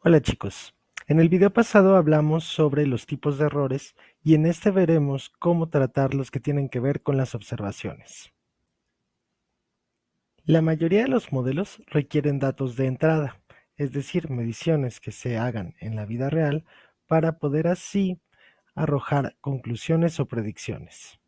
Hola chicos, en el video pasado hablamos sobre los tipos de errores y en este veremos cómo tratar los que tienen que ver con las observaciones. La mayoría de los modelos requieren datos de entrada, es decir, mediciones que se hagan en la vida real para poder así arrojar conclusiones o predicciones.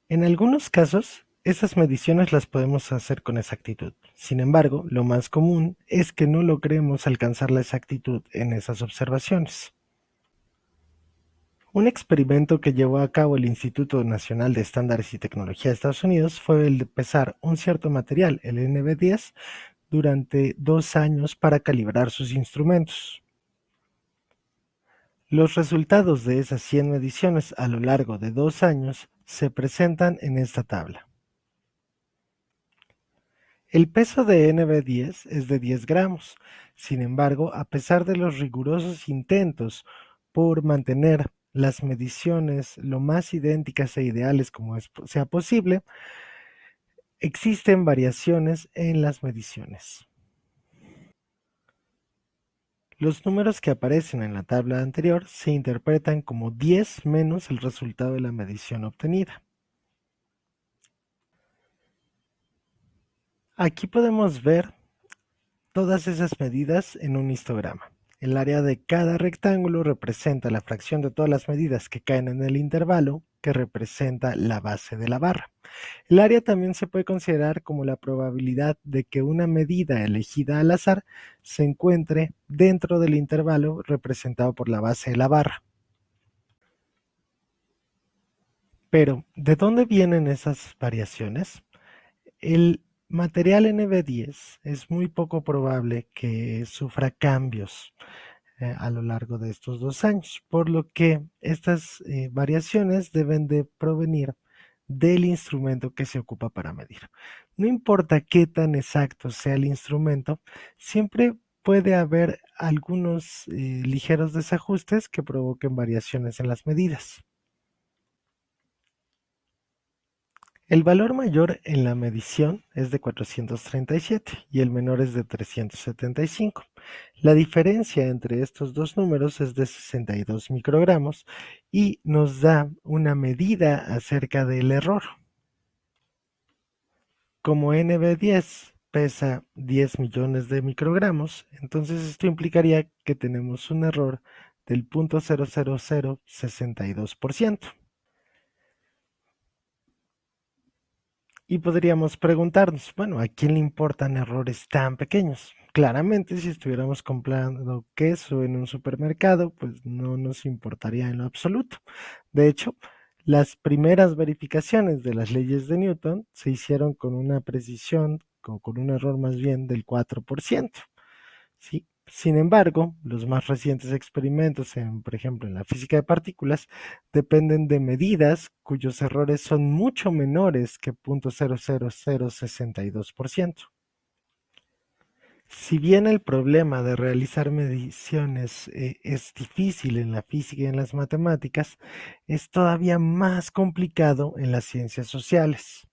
En algunos casos, estas mediciones las podemos hacer con exactitud. Sin embargo, lo más común es que no logremos alcanzar la exactitud en esas observaciones. Un experimento que llevó a cabo el Instituto Nacional de Estándares y Tecnología de Estados Unidos fue el de pesar un cierto material, el NB10, durante 2 años para calibrar sus instrumentos. Los resultados de esas 100 mediciones a lo largo de 2 años se presentan en esta tabla. El peso de NB10 es de 10 gramos. Sin embargo, a pesar de los rigurosos intentos por mantener las mediciones lo más idénticas e ideales como sea posible, existen variaciones en las mediciones. Los números que aparecen en la tabla anterior se interpretan como 10 menos el resultado de la medición obtenida. Aquí podemos ver todas esas medidas en un histograma. El área de cada rectángulo representa la fracción de todas las medidas que caen en el intervalo, que representa la base de la barra. El área también se puede considerar como la probabilidad de que una medida elegida al azar se encuentre dentro del intervalo representado por la base de la barra. Pero, ¿de dónde vienen esas variaciones? El material NB10 es muy poco probable que sufra cambios a lo largo de estos 2 años, por lo que estas variaciones deben de provenir del instrumento que se ocupa para medir. No importa qué tan exacto sea el instrumento, siempre puede haber algunos ligeros desajustes que provoquen variaciones en las medidas. El valor mayor en la medición es de 437 y el menor es de 375. La diferencia entre estos dos números es de 62 microgramos y nos da una medida acerca del error. Como NB10 pesa 10 millones de microgramos, entonces esto implicaría que tenemos un error del 0.00062%. Y podríamos preguntarnos, bueno, ¿a quién le importan errores tan pequeños? Claramente, si estuviéramos comprando queso en un supermercado, pues no nos importaría en lo absoluto. De hecho, las primeras verificaciones de las leyes de Newton se hicieron con una precisión, con un error más bien del 4%. ¿Sí? Sin embargo, los más recientes experimentos, por ejemplo, en la física de partículas, dependen de medidas cuyos errores son mucho menores que 0.00062%. Si bien el problema de realizar mediciones es difícil en la física y en las matemáticas, es todavía más complicado en las ciencias sociales.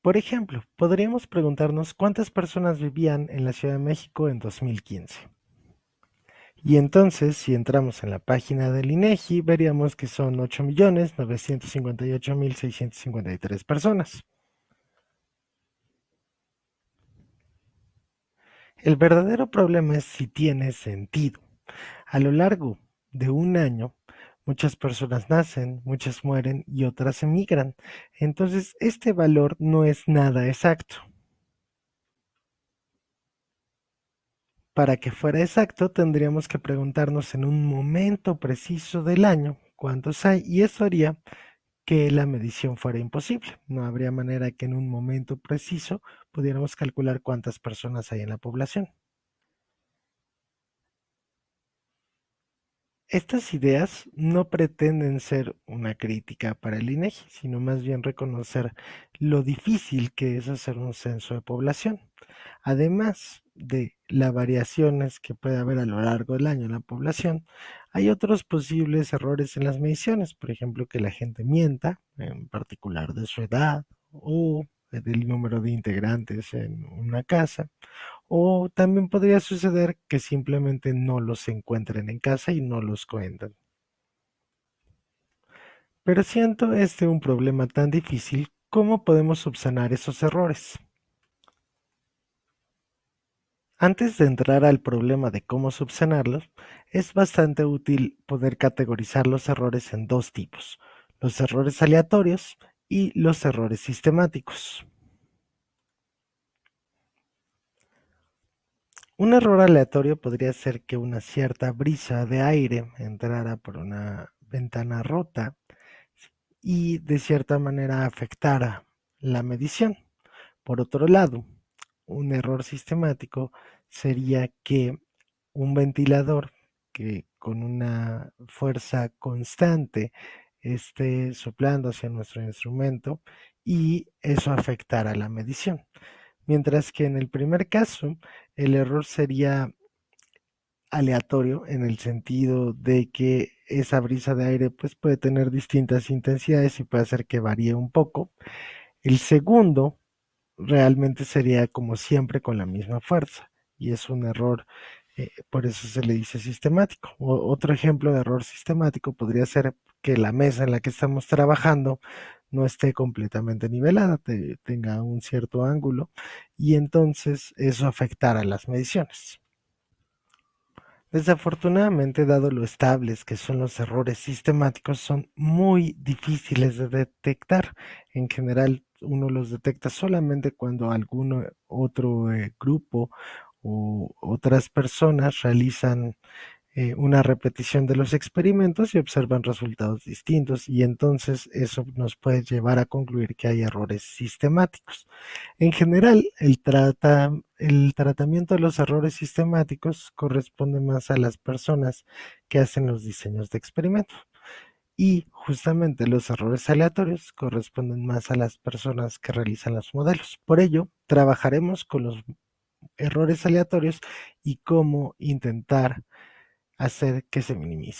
Por ejemplo, podríamos preguntarnos cuántas personas vivían en la Ciudad de México en 2015. Y entonces, si entramos en la página del INEGI, veríamos que son 8.958.653 personas. El verdadero problema es si tiene sentido. A lo largo de un año, muchas personas nacen, muchas mueren y otras emigran. Entonces, este valor no es nada exacto. Para que fuera exacto, tendríamos que preguntarnos en un momento preciso del año cuántos hay, y eso haría que la medición fuera imposible. No habría manera que en un momento preciso pudiéramos calcular cuántas personas hay en la población. Estas ideas no pretenden ser una crítica para el INEGI, sino más bien reconocer lo difícil que es hacer un censo de población. Además de las variaciones que puede haber a lo largo del año en la población, hay otros posibles errores en las mediciones, por ejemplo, que la gente mienta, en particular de su edad, o del número de integrantes en una casa, o también podría suceder que simplemente no los encuentren en casa y no los cuentan. Pero siento este un problema tan difícil, ¿cómo podemos subsanar esos errores? Antes de entrar al problema de cómo subsanarlos, es bastante útil poder categorizar los errores en dos tipos: los errores aleatorios y los errores sistemáticos. Un error aleatorio podría ser que una cierta brisa de aire entrara por una ventana rota y de cierta manera afectara la medición. Por otro lado, un error sistemático sería que un ventilador que con una fuerza constante esté soplando hacia nuestro instrumento y eso afectara la medición. Mientras que en el primer caso, el error sería aleatorio en el sentido de que esa brisa de aire pues puede tener distintas intensidades y puede hacer que varíe un poco. El segundo realmente sería como siempre con la misma fuerza y es un error, por eso se le dice sistemático. Otro ejemplo de error sistemático podría ser que la mesa en la que estamos trabajando no esté completamente nivelada, tenga un cierto ángulo y entonces eso afectará las mediciones. Desafortunadamente, dado lo estables que son los errores sistemáticos, son muy difíciles de detectar. En general, uno los detecta solamente cuando algún otro grupo o otras personas realizan una repetición de los experimentos y observan resultados distintos, y entonces eso nos puede llevar a concluir que hay errores sistemáticos. En general, el tratamiento de los errores sistemáticos corresponde más a las personas que hacen los diseños de experimentos. Y justamente los errores aleatorios corresponden más a las personas que realizan los modelos. Por ello, trabajaremos con los errores aleatorios y cómo intentar hacer que se minimice.